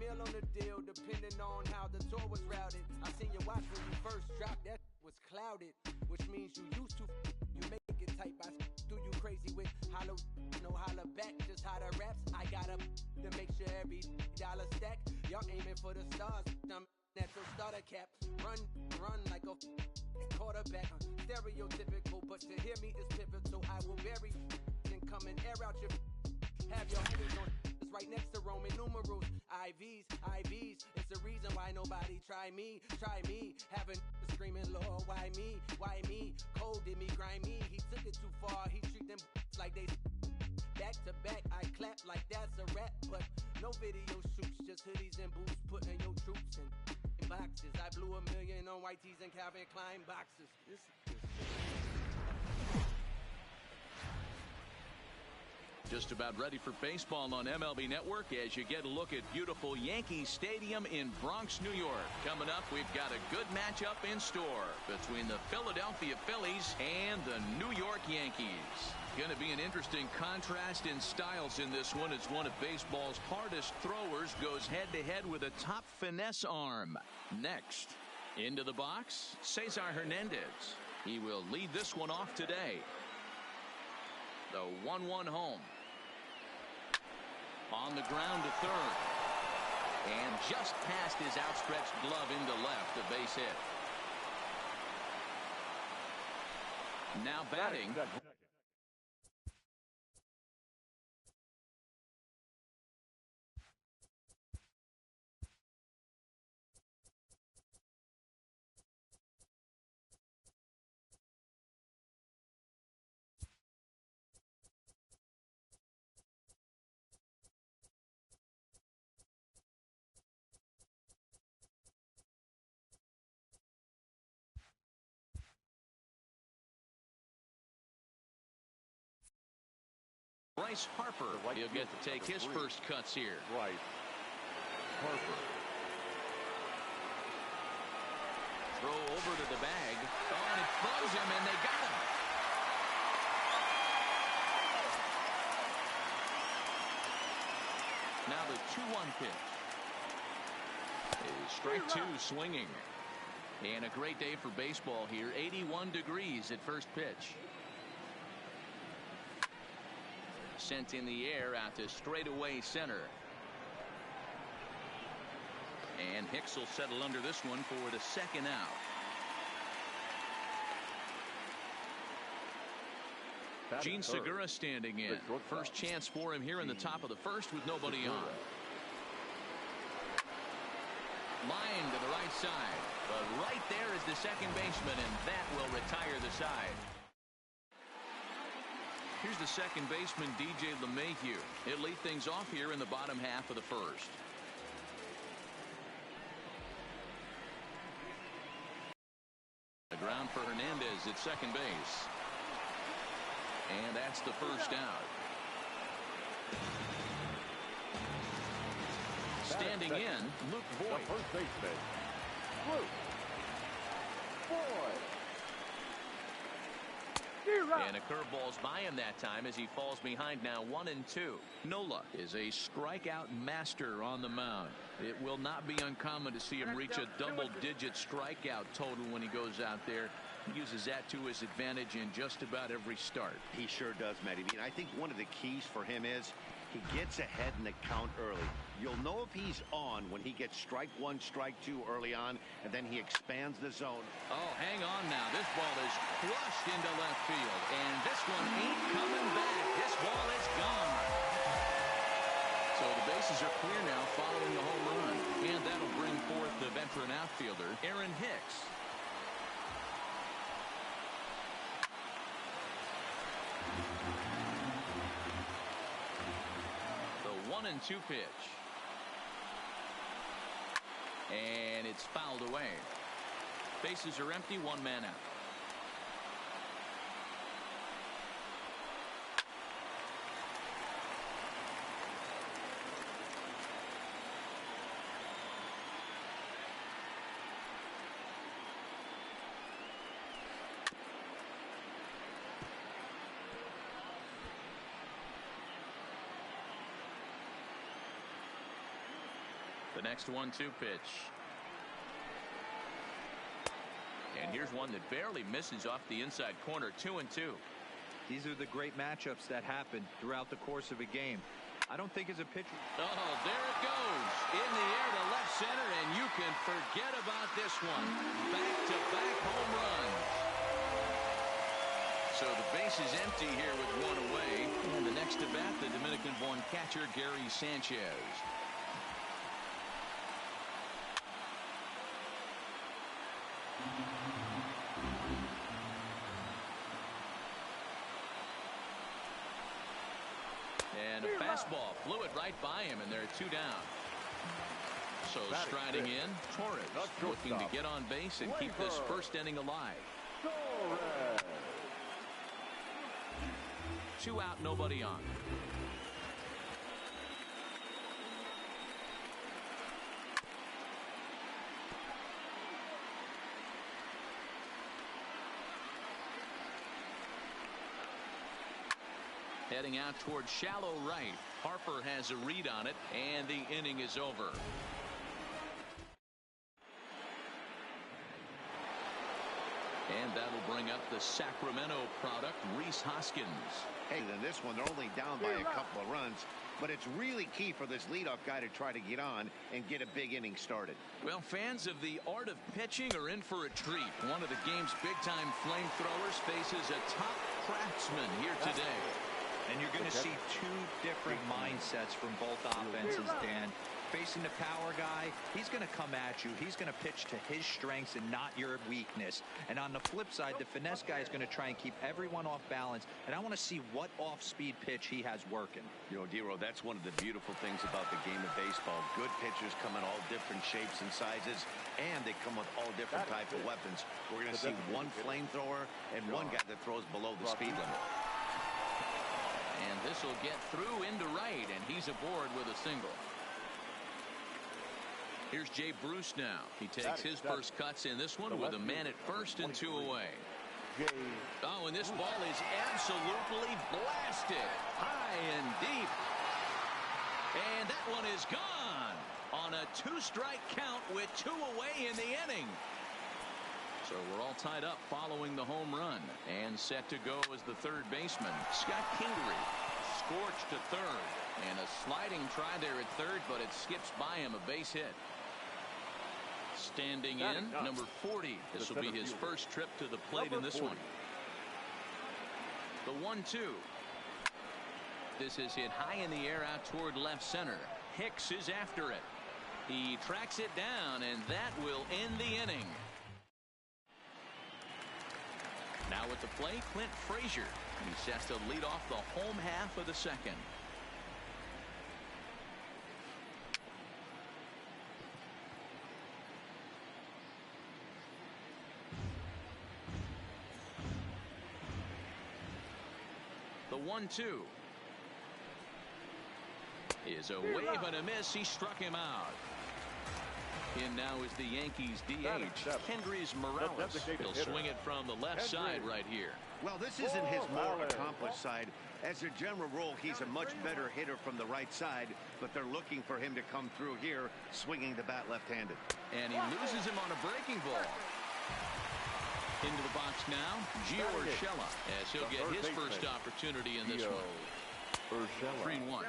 meal on the deal, depending on how the tour was routed. I seen your watch when you first dropped, that was clouded, which means you used to you make it tight. I do you crazy with hollow, no holla back, just how the raps. I got up to make sure every dollar stack. Y'all aiming for the stars, I'm at your starter cap. Run like a quarterback. Stereotypical, but to hear me is pivotal. I will bury and come and air out your. Have your homies on. It's right next to Roman numerals. IVs. It's the reason why nobody try me. Having screaming, Lord, why me? Cold did me, grimy. He took it too far. He treat them like they. Back to back, I clap like that's a rap, but no video shoots, just hoodies and boots, putting your troops in boxes. I blew $1 million on white tees and Calvin Klein boxes. Just about ready for baseball on MLB Network as you get a look at beautiful Yankee Stadium in Bronx, New York. Coming up, we've got a good matchup in store between the Philadelphia Phillies and the New York Yankees. Going to be an interesting contrast in styles in this one as one of baseball's hardest throwers goes head-to-head with a top finesse arm. Next, into the box, Cesar Hernandez. He will lead this one off today. The 1-1 home. On the ground to third. And just past his outstretched glove into left, a base hit. Now batting. Bryce Harper, he'll get to take his first cuts here. Right. Harper. Throw over to the bag. Oh, and it throws him, and they got him. Now the 2-1 pitch. Is strike two swinging. And a great day for baseball here. 81 degrees at first pitch. Sent in the air out to straightaway center. And Hicks will settle under this one for the second out. Gene Segura standing in. First chance for him here in the top of the first with nobody on. Line to the right side. But right there is the second baseman, and that will retire the side. Here's the second baseman, DJ LeMahieu. He'll lead things off here in the bottom half of the first. The ground for Hernandez at second base. And that's the first out. Standing in, Luke Voigt. The first baseman, Luke Voigt. And a curveball's by him that time as he falls behind now 1-2. Nola is a strikeout master on the mound. It will not be uncommon to see him reach a double-digit strikeout total when he goes out there. He uses that to his advantage in just about every start. He sure does, Matty. I think one of the keys for him is he gets ahead in the count early. You'll know if he's on when he gets strike one, strike two early on, and then he expands the zone. Oh, hang on now. This ball is crushed into left field, and this one ain't coming back. This ball is gone. So the bases are clear now following the home run, and that'll bring forth the veteran outfielder, Aaron Hicks. The 1-2 pitch. And it's fouled away. Bases are empty, one man out. The next 1-2 pitch. And here's one that barely misses off the inside corner. 2-2. These are the great matchups that happen throughout the course of a game. I don't think as a pitcher. Oh, there it goes. In the air to left center, and you can forget about this one. Back-to-back home runs. So the base is empty here with one away. And the next to bat, the Dominican-born catcher, Gary Sanchez. And a fastball flew it right by him, and there are 2 down. So striding in, Torres looking to get on base and keep this first inning alive. 2 out, nobody on. Heading out towards shallow right. Harper has a read on it, and the inning is over. And that'll bring up the Sacramento product, Rhys Hoskins. Hey, in this one, they're only down by a couple of runs, but it's really key for this leadoff guy to try to get on and get a big inning started. Well, fans of the art of pitching are in for a treat. One of the game's big-time flamethrowers faces a top craftsman here today. And you're going to see 2 different mindsets from both offenses, Dan. Facing the power guy, he's going to come at you. He's going to pitch to his strengths and not your weakness. And on the flip side, the finesse guy is going to try and keep everyone off balance. And I want to see what off-speed pitch he has working. You know, Dero, that's one of the beautiful things about the game of baseball. Good pitchers come in all different shapes and sizes, and they come with all different type of weapons. We're going to see one flamethrower and one guy that throws below the speed limit. And this will get through into right, and he's aboard with a single. Here's Jay Bruce now. He takes his first cuts in this one with a man at first and 2 away. Oh, and this ball is absolutely blasted high and deep. And that one is gone on a 2-strike count with 2 away in the inning. So we're all tied up following the home run, and set to go as the third baseman, Scott Kingery. Scorched to third, and a sliding try there at third, but it skips by him, a base hit. Standing in, number 40. This will be his first trip to the plate in this one. The 1-2. This is hit high in the air out toward left center. Hicks is after it. He tracks it down, and that will end the inning. Now at the plate, Clint Frazier. He's set to lead off the home half of the second. The 1-2 is a wave and a miss. He struck him out. In now is the Yankees DH, Kendrys Morales. He'll swing it from the left side right here. Well, this isn't his more accomplished side. As a general rule, he's a much better hitter from the right side, but they're looking for him to come through here, swinging the bat left-handed. And he loses him on a breaking ball. Into the box now, Gio Urshela, as he'll get his first opportunity in this one. 3-1.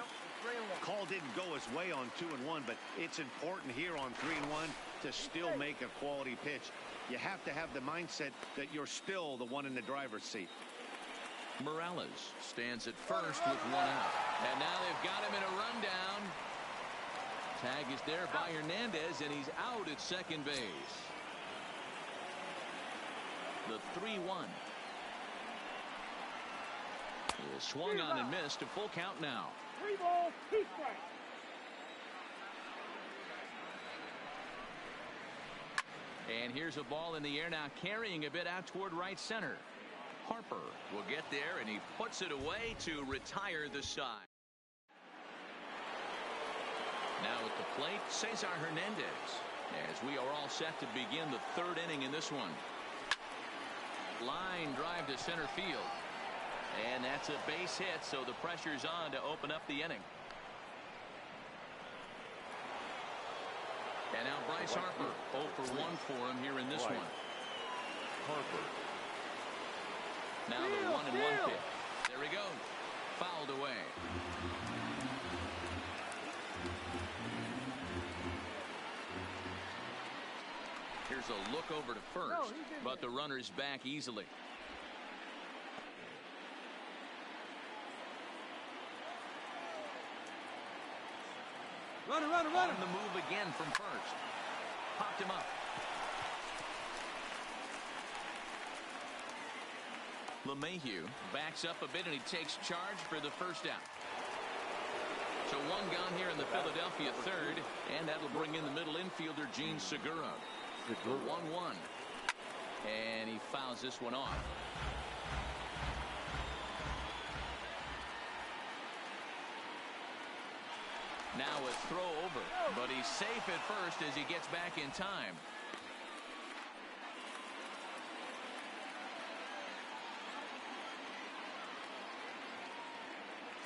Call didn't go his way on 2-1, but it's important here on 3-1 to still make a quality pitch. You have to have the mindset that you're still the one in the driver's seat. Morales stands at first with 1 out. And now they've got him in a rundown. Tag is there by Hernandez, and he's out at second base. The 3-1. He swung on and missed. A full count now. 3 balls, 2 strikes. And here's a ball in the air now, carrying a bit out toward right center. Harper will get there, and he puts it away to retire the side. Now at the plate, Cesar Hernandez, as we are all set to begin the third inning in this one. Line drive to center field. And that's a base hit, so the pressure's on to open up the inning. And now Bryce Harper, 0 for 1 for him here in this one. Harper. Now the 1-1 pitch. There he goes. Fouled away. Here's a look over to first, but the runner's back easily. Runner. On the move again from first. Popped him up. LeMahieu backs up a bit and he takes charge for the first out. So one gone here in the Philadelphia third, and that'll bring in the middle infielder Gene Segura. 1-1. And he fouls this one off. Now a throw over, but he's safe at first as he gets back in time.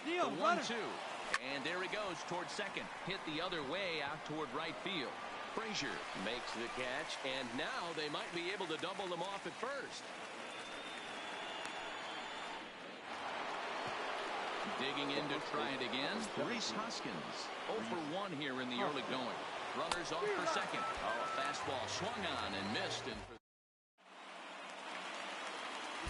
The 1-2. And there he goes towards second. Hit the other way out toward right field. Frazier makes the catch, and now they might be able to double them off at first. Digging in to try it again. Rhys Hoskins, 0 for 1 here in the early going. Runners off for second. Oh, a fastball swung on and missed. And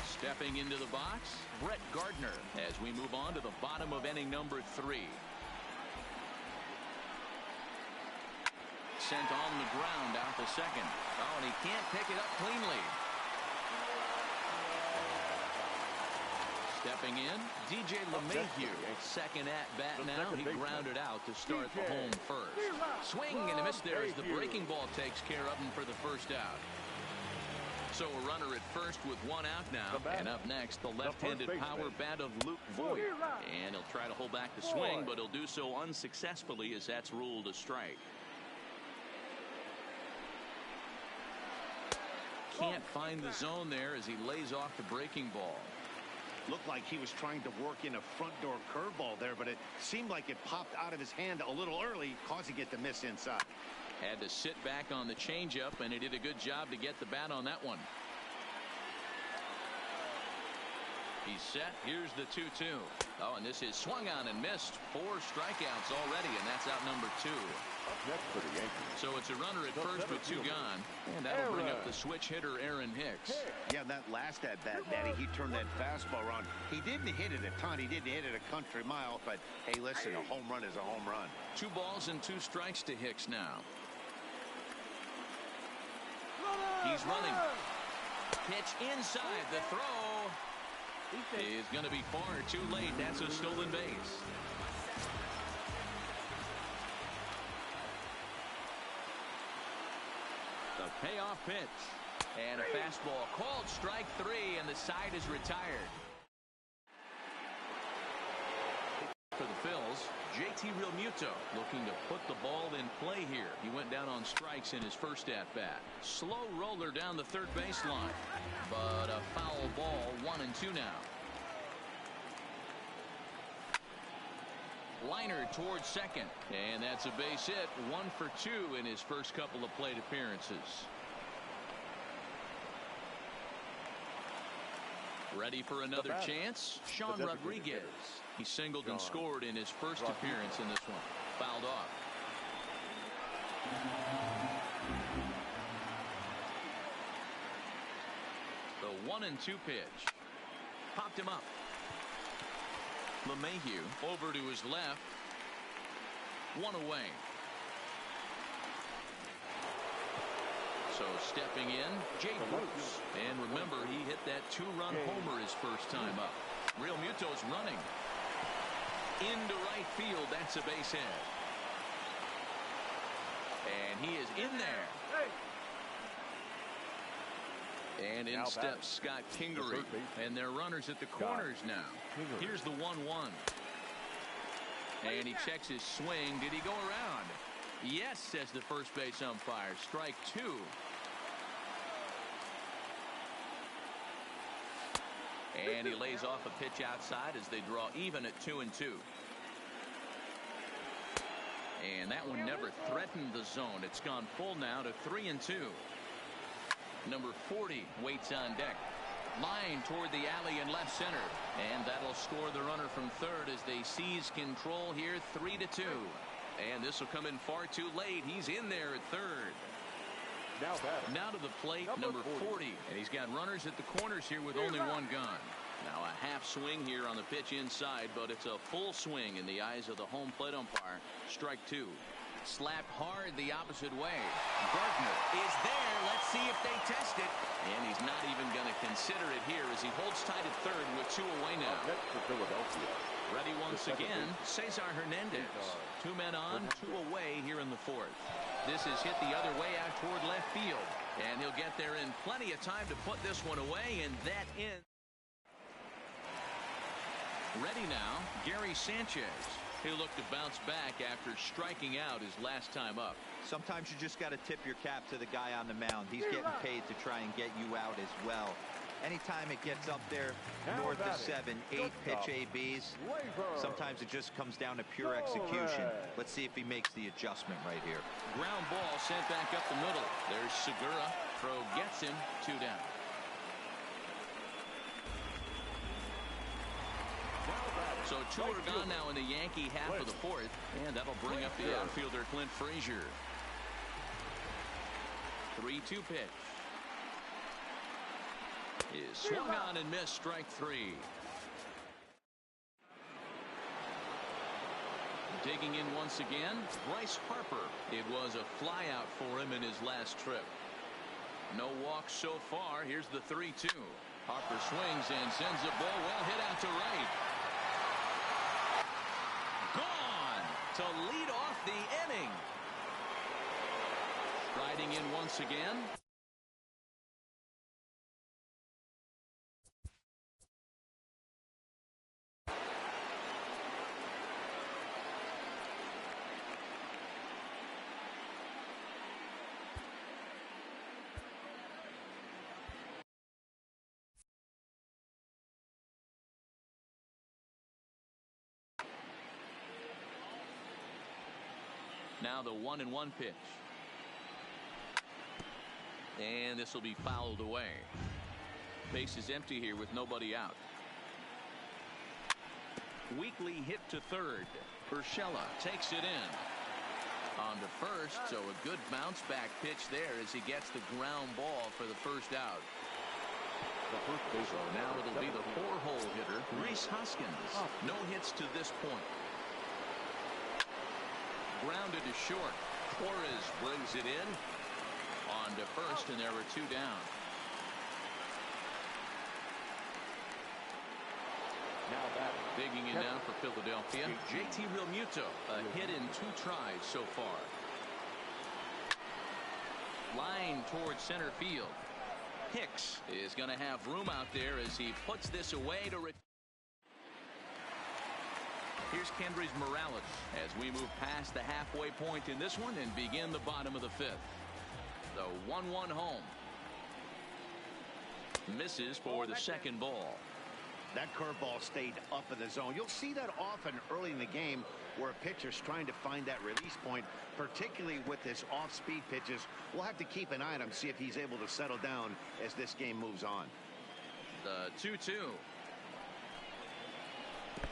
stepping into the box, Brett Gardner, as we move on to the bottom of inning number 3. Sent on the ground out to second. Oh, and he can't pick it up cleanly. Stepping in, DJ LeMahieu. Second at bat now. He grounded out to start the home first. Swing and a miss there as the breaking ball takes care of him for the first out. So a runner at first with one out now. And up next, the left-handed power bat of Luke Voigt. And he'll try to hold back the swing, but he'll do so unsuccessfully as that's ruled a strike. Can't find the zone there as he lays off the breaking ball. Looked like he was trying to work in a front door curveball there, but it seemed like it popped out of his hand a little early, causing it to miss inside. Had to sit back on the changeup, and he did a good job to get the bat on that one. He's set. Here's the 2-2. Oh, and this is swung on and missed. 4 strikeouts already, and that's out number 2. Next for the Yankees. So it's a runner at first with 2 gone, and that'll bring up the switch hitter Aaron Hicks. Yeah, that last at bat, Daddy, he turned that fastball around. He didn't hit it a ton. He didn't hit it a country mile, but hey, listen, a home run is a home run. 2 balls and 2 strikes to Hicks now. He's running. Pitch inside. The throw is going to be far too late. That's a stolen base. The payoff pitch. And a fastball called strike 3, and the side is retired. For the Phils, JT Realmuto looking to put the ball in play here. He went down on strikes in his first at-bat. Slow roller down the third baseline, but a foul ball, 1-2 now. Liner towards second, and that's a base hit. 1 for 2 in his first couple of plate appearances. Ready for another chance? Sean Rodriguez. He singled and scored in his first appearance in this one. Fouled off. The 1-2 pitch. Popped him up. LeMahieu over to his left. 1 away. So stepping in, Jay Bruce. And remember, he hit that 2-run homer his first time up. Realmuto's running. Into right field, that's a base hit. And he is in there. And in steps Scott Kingery. And they're runners at the corners now. Here's the 1-1. And he checks his swing. Did he go around? Yes, says the first base umpire. Strike 2. And he lays off a pitch outside as they draw even at 2-2. And that one never threatened the zone. It's gone full now to 3-2. Number 40 waits on deck. Line toward the alley in left center. And that'll score the runner from third as they seize control here, 3-2. And this will come in far too late. He's in there at third. Now to the plate, number 40. And he's got runners at the corners here with only one gone. Now a half swing here on the pitch inside, but it's a full swing in the eyes of the home plate umpire. Strike two. Slapped hard the opposite way. Gardner is there. Let's see if they test it. And he's not even going to consider it here as he holds tight at third with two away now. Next for Philadelphia. Ready once again, Cesar Hernandez. Two men on, two away here in the fourth. This is hit the other way out toward left field. And he'll get there in plenty of time to put this one away, and that ends. Ready now, Gary Sanchez. He'll look to bounce back after striking out his last time up. Sometimes you just got to tip your cap to the guy on the mound. He's getting paid to try and get you out as well. Anytime it gets up there north of 7, 8 pitch ABs, sometimes it just comes down to pure execution. Let's see if he makes the adjustment right here. Ground ball sent back up the middle. There's Segura. Throw gets him, 2 down. So 2 are gone now in the Yankee half of the fourth, and that'll bring up the outfielder Clint Frazier. 3-2 pitch. Is swung on and missed, strike 3. Digging in once again, Bryce Harper. It was a flyout for him in his last trip. No walks so far. Here's the 3-2. Harper swings and sends the ball well hit out to right. Gone to lead off the inning. Riding in once again. Now the 1-1 pitch. And this will be fouled away. Base is empty here with nobody out. Weekly hit to third. Urshela takes it in. On to first, so a good bounce back pitch there as he gets the ground ball for the first out. So now it'll be the 4-hole hitter, Rhys Hoskins. No hits to this point. Grounded to short. Torres brings it in. On to first, and there are 2 down. Now back. Digging in now for Philadelphia, JT Realmuto. A hit in 2 tries so far. Line towards center field. Hicks is going to have room out there as he puts this away to Here's Kendrys Morales as we move past the halfway point in this one and begin the bottom of the 5th. The 1-1 home. Misses for the second ball. That curveball stayed up in the zone. You'll see that often early in the game where a pitcher's trying to find that release point, particularly with this off-speed pitches. We'll have to keep an eye on him, see if he's able to settle down as this game moves on. The 2-2.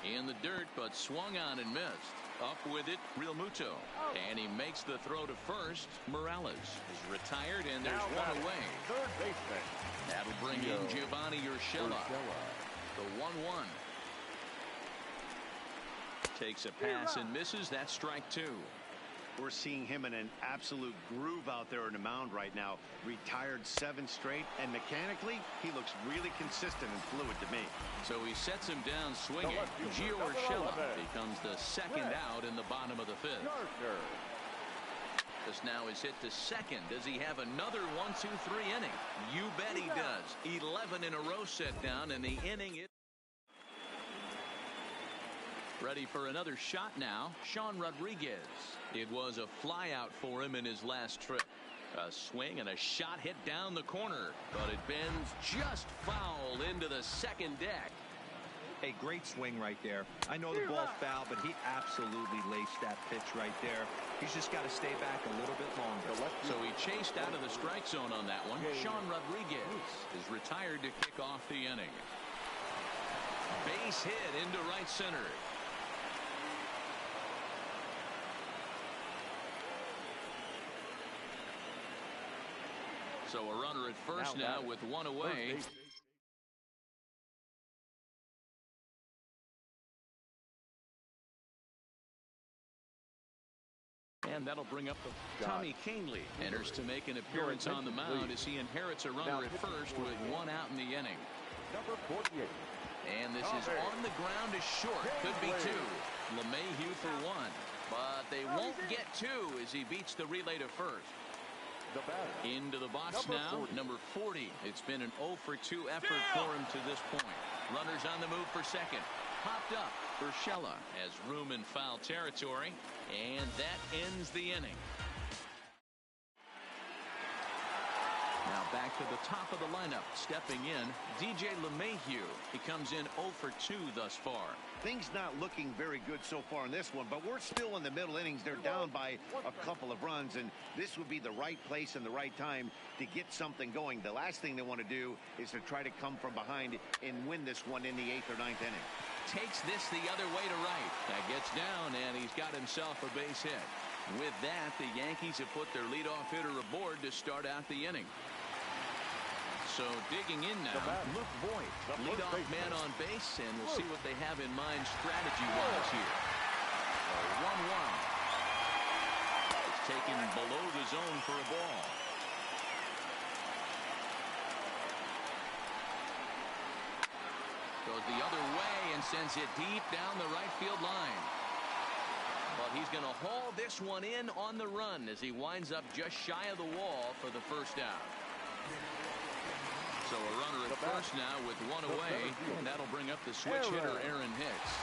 In the dirt, but swung on and missed. Up with it, Realmuto. And he makes the throw to first. Morales is retired, and there's one away. Third baseman. That'll bring in Giovanni Urshela. The 1-1. Takes a pass and misses. That's strike 2. We're seeing him in an absolute groove out there on the mound right now. Retired 7 straight, and mechanically, he looks really consistent and fluid to me. So he sets him down swinging. Gio Urshela becomes the second out in the bottom of the 5th. This now is hit to second. Does he have another 1-2-3 inning? You bet he does. 11 in a row set down, and the inning is ready for another shot now. Sean Rodriguez. It was a flyout for him in his last trip. A swing and a shot hit down the corner, but it bends just foul into the second deck. A great swing right there. I know the ball foul, but he absolutely laced that pitch right there. He's just got to stay back a little bit longer. So he chased out of the strike zone on that one. Sean Rodriguez is retired to kick off the inning. Base hit into right center. So a runner at first now with one away. And that'll bring up the Tommy Canely enters to make an appearance on the mound as he inherits a runner at first with one out in the inning. Number 48. And this is on the ground is short. Could be two. LeMahieu for one. But they won't get two as he beats the relay to first. Into the box now, number 40. It's been an 0 for 2 effort for him to this point. Runners on the move for second. Popped up. Urshela has room in foul territory, and that ends the inning. Now back to the top of the lineup, stepping in, DJ LeMahieu. He comes in 0 for 2 thus far. Things not looking very good so far in this one, but we're still in the middle innings. They're down by a couple of runs, and this would be the right place and the right time to get something going. The last thing they want to do is to try to come from behind and win this one in the 8th or 9th inning. Takes this the other way to right. That gets down, and he's got himself a base hit. With that, the Yankees have put their leadoff hitter aboard to start out the inning. So digging in now, Luke Voigt, leadoff man on base, and we'll see what they have in mind strategy-wise here. 1-1. It's taken below the zone for a ball. Goes the other way and sends it deep down the right field line. But he's going to haul this one in on the run as he winds up just shy of the wall for the first out. So a runner at first now with one away, and that'll bring up the switch hitter Aaron Hicks.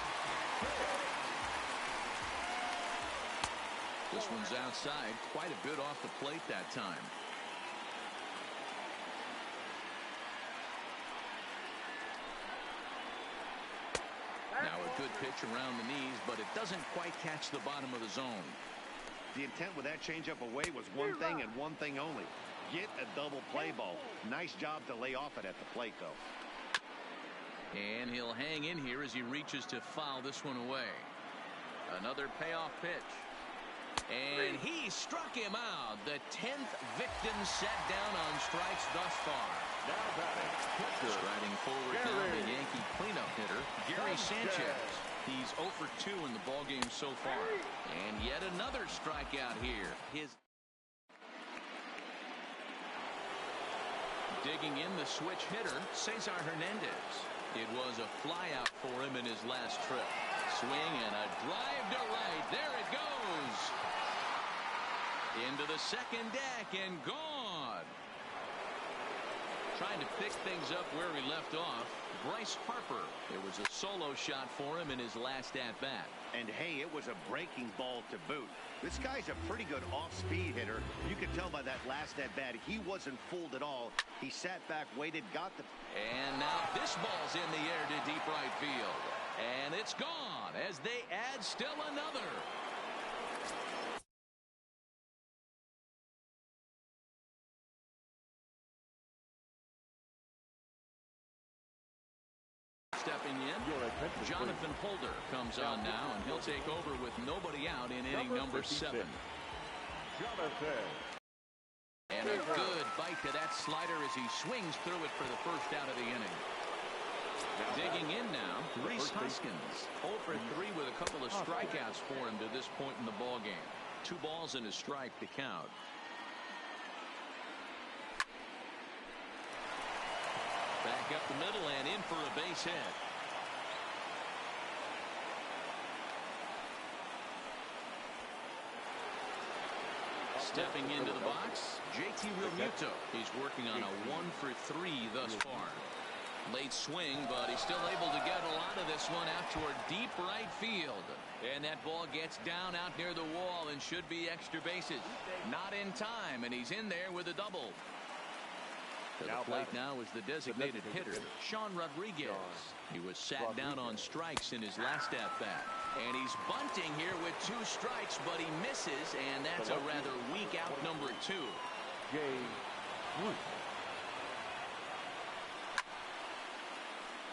This one's outside, quite a bit off the plate that time. Now a good pitch around the knees, but it doesn't quite catch the bottom of the zone. The intent with that changeup away was one thing and one thing only. Get a double play ball. Nice job to lay off it at the plate, though. And he'll hang in here as he reaches to foul this one away. Another payoff pitch. And he struck him out. The 10th victim set down on strikes thus far. Striding forward now, the Yankee cleanup hitter, Gary Sanchez. He's 0 for 2 in the ballgame so far. And yet another strikeout here. Digging in the switch hitter, Cesar Hernandez. It was a flyout for him in his last trip. Swing and a drive to right. There it goes. Into the second deck and gone. Trying to pick things up where he left off, Bryce Harper. It was a solo shot for him in his last at-bat. And hey, it was a breaking ball to boot. This guy's a pretty good off-speed hitter. You could tell by that last at-bat, he wasn't fooled at all. He sat back, waited, got the... And now this ball's in the air to deep right field. And it's gone as they add still another. Stepping in, Jonathan Holder comes on now, and he'll take over with nobody out in inning number 7. And a good bite to that slider as he swings through it for the first out of the inning. Digging in now, Rhys Hoskins, 0 for 3 with a couple of strikeouts for him to this point in the ballgame. 2 balls and a strike to count. Back up the middle and in for a base hit. Stepping into the box, JT Realmuto. He's working on a 1 for 3 thus far. Late swing, but he's still able to get a lot of this one out toward deep right field. And that ball gets down out near the wall and should be extra bases. Not in time, and he's in there with a double. To the plate now is the designated hitter, Sean Rodriguez. He was sat down on strikes in his last at-bat. And he's bunting here with 2 strikes, but he misses, and that's a rather weak out number 2.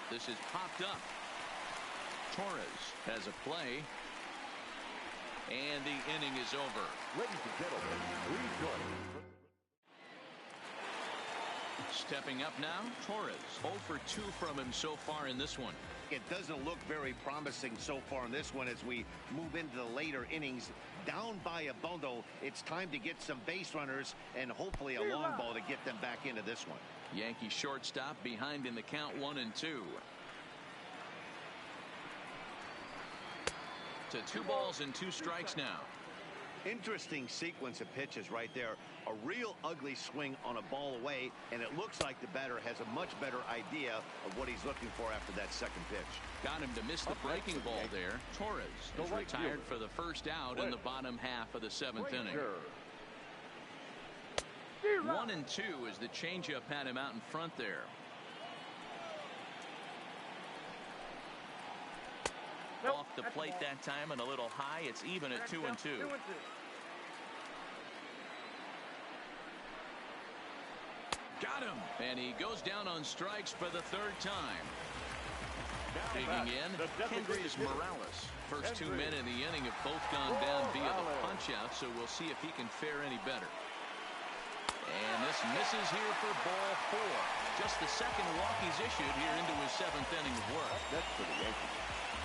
This is popped up. Torres has a play. And the inning is over. Ladies and gentlemen, please join us. Stepping up now, Torres. 0 for 2 from him so far in this one. It doesn't look very promising so far in this one as we move into the later innings. Down by a bundle, it's time to get some base runners and hopefully a long ball to get them back into this one. Yankee shortstop behind in the count 1-2. To 2 balls and 2 strikes now. Interesting sequence of pitches right there. A real ugly swing on a ball away, and it looks like the batter has a much better idea of what he's looking for after that second pitch. Got him to miss the breaking ball there. Torres is retired for the first out in the bottom half of the 7th inning. 1-2 as the changeup had him out in front there. Off the plate that time and a little high. It's even at 2-2. Got him. And he goes down on strikes for the 3rd time. Digging in, Kendrys Morales. First 2 men in the inning have both gone down via the punch-out, so we'll see if he can fare any better. And this misses here for ball 4. Just the 2nd walk he's issued here into his 7th inning of work. That's for the Yankees.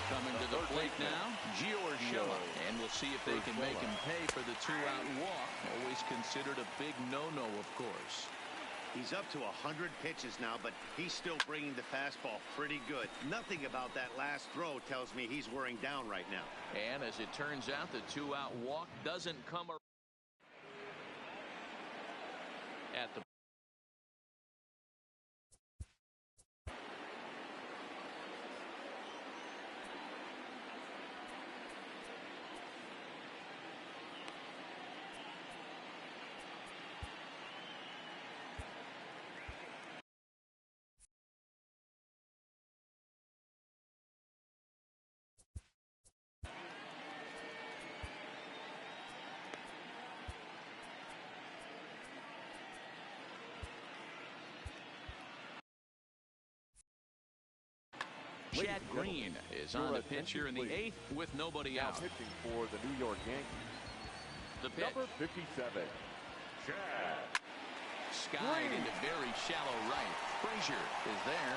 Coming to the plate now, Gio Urshela. And we'll see if they can make him pay for the 2-out walk. Always considered a big no-no, of course. He's up to 100 pitches now, but he's still bringing the fastball pretty good. Nothing about that last throw tells me he's wearing down right now. And as it turns out, the 2-out walk doesn't come at the Chad Green is on the pitch here in the 8th with nobody out. Pitching for the New York Yankees. The pitch. Number 57, Chad. Skied into very shallow right. Frazier is there.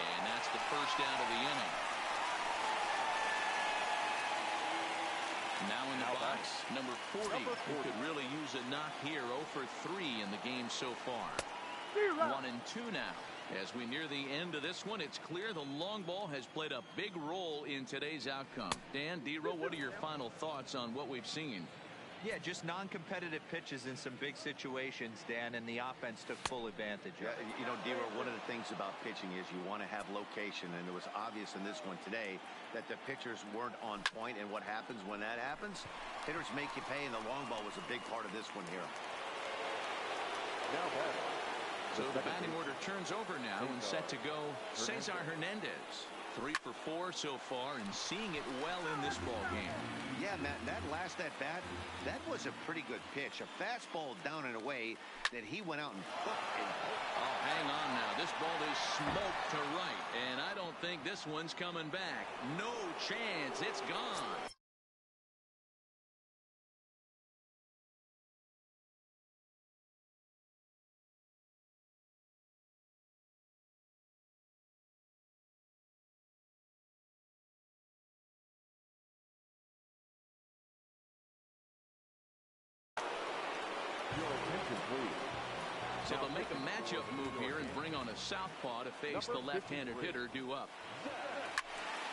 And that's the 1st out of the inning. Now in the box, number 40, who could really use a knock here. 0 for 3 in the game so far. 1-2 now. As we near the end of this one, it's clear the long ball has played a big role in today's outcome. Dan, D-Row, what are your final thoughts on what we've seen? Yeah, just non-competitive pitches in some big situations, Dan, and the offense took full advantage of it. You know, D-Row, one of the things about pitching is you want to have location, and it was obvious in this one today that the pitchers weren't on point, and what happens when that happens? Hitters make you pay, and the long ball was a big part of this one here. Now batting. So the batting order turns over now and set to go Cesar Hernandez. 3 for 4 so far and seeing it well in this ball game. Yeah, Matt, that last at bat, that was a pretty good pitch. A fastball down and away that he went out and hooked. Oh, hang on now. This ball is smoked to right, and I don't think this one's coming back. No chance. It's gone. So they'll make a matchup move here and bring on a southpaw to face the left-handed hitter due up.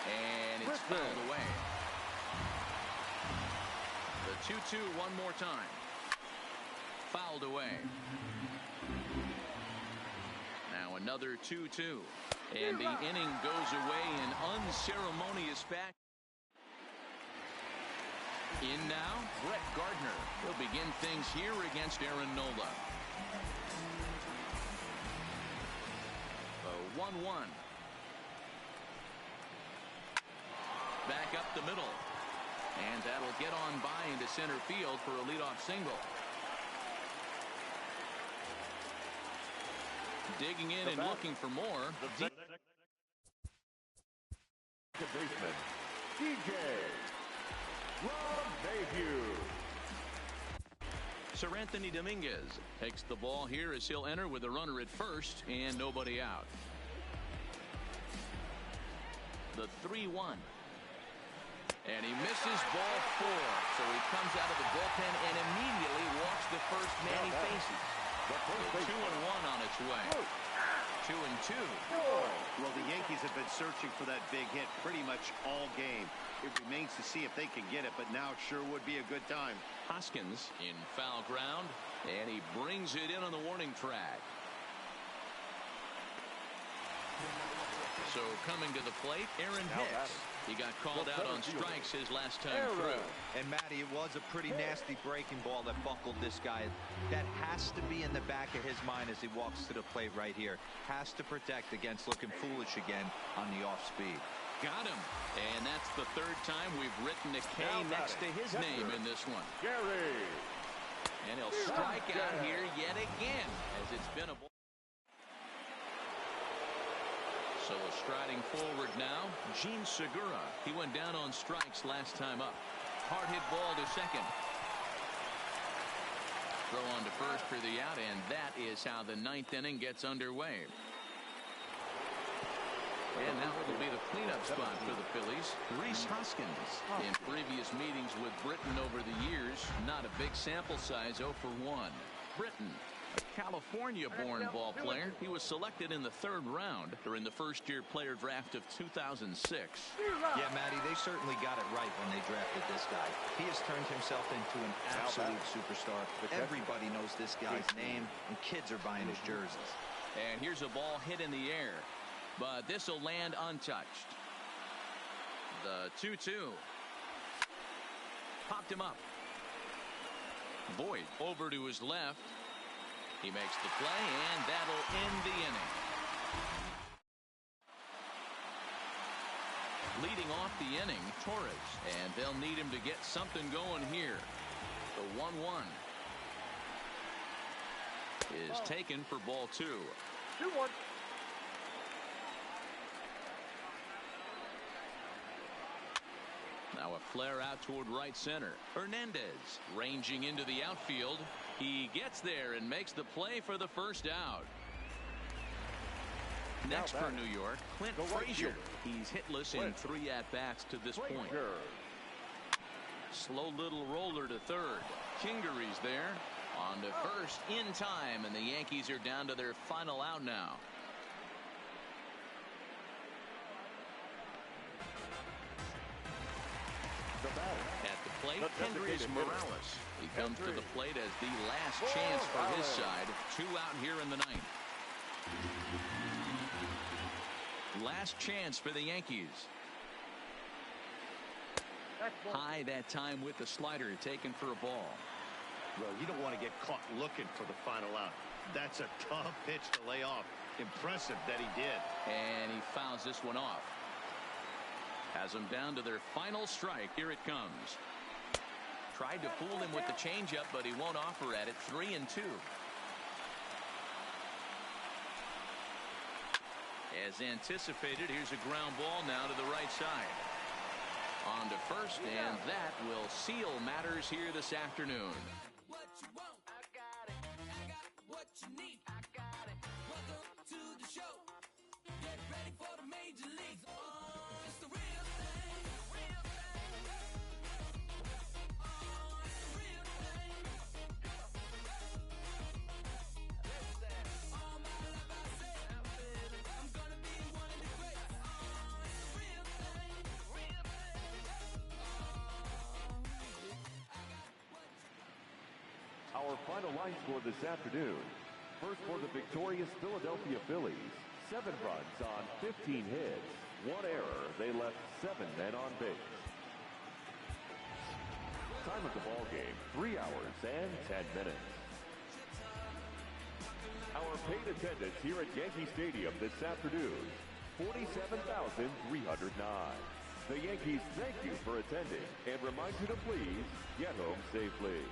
And it's fouled away. The 2-2 one more time. Fouled away. Now another 2-2. And the inning goes away in unceremonious fashion. In now, Brett Gardner will begin things here against Aaron Nola. 1-1. Back up the middle. And that'll get on by into center field for a leadoff single. Digging in and looking for more. The baseman, DJ LeMahieu. Sir Anthony Dominguez takes the ball here as he'll enter with a runner at first and nobody out. The 3-1. And he misses ball 4. So he comes out of the bullpen and immediately walks the first man he faces. The 2-1 on its way. 2-2. Well, the Yankees have been searching for that big hit pretty much all game. It remains to see if they can get it, but now sure would be a good time. Hoskins in foul ground, and he brings it in on the warning track. So coming to the plate, Aaron Hicks. He got called out on strikes his last time through. And Matty, it was a pretty nasty breaking ball that buckled this guy. That has to be in the back of his mind as he walks to the plate right here. Has to protect against looking foolish again on the off speed. Got him. And that's the third time we've written a K next to his name in this one. Gary. And he'll strike out here yet again as it's been a ball. So striding forward now, Gene Segura. He went down on strikes last time up. Hard hit ball to second. Throw on to first for the out, and that is how the 9th inning gets underway. And now it will be the cleanup spot for the Phillies. Rhys Hoskins. In previous meetings with Britton over the years, not a big sample size, 0 for 1. Britton, a California-born ball player. He was selected in the 3rd round during the first-year player draft of 2006. Yeah, Matty, they certainly got it right when they drafted this guy. He has turned himself into an absolute superstar. Everybody knows this guy's name, and kids are buying his jerseys. And here's a ball hit in the air, but this will land untouched. The 2-2. Popped him up. Boyd over to his left. He makes the play, and that'll end the inning. Leading off the inning, Torres, and they'll need him to get something going here. The 1-1 is taken for ball 2. 2-1. Now a flare out toward right center. Hernandez ranging into the outfield. He gets there and makes the play for the first out. Next for New York, Clint Frazier. He's hitless in 3 at-bats to this point. Slow little roller to third. Kingery's there. On to first in time, and the Yankees are down to their final out now. At the plate, Kendrys Morales. He comes to the plate as the last chance for his side. 2 out here in the 9th. Last chance for the Yankees. High that time with the slider taken for a ball. Well, you don't want to get caught looking for the final out. That's a tough pitch to lay off. Impressive that he did. And he fouls this one off. Has them down to their final strike. Here it comes. Tried to fool him with the changeup, but he won't offer at it. 3-2. As anticipated, here's a ground ball now to the right side. On to first, and that will seal matters here this afternoon. What you want, I got it. I got what you need, I got it. Welcome to the show. Get ready for the major leagues. Oh, it's the real thing. Real thing. Oh, it's the real thing. All my life I said, I'm gonna be one of the greats. Oh, it's the real thing. Real thing. Our final line score this afternoon. First for the victorious Philadelphia Phillies. 7 runs on 15 hits. 1 error. They left 7 men on base. Time of the ball game, 3 hours and 10 minutes. Our paid attendance here at Yankee Stadium this afternoon, 47,309. The Yankees thank you for attending and remind you to please get home safely.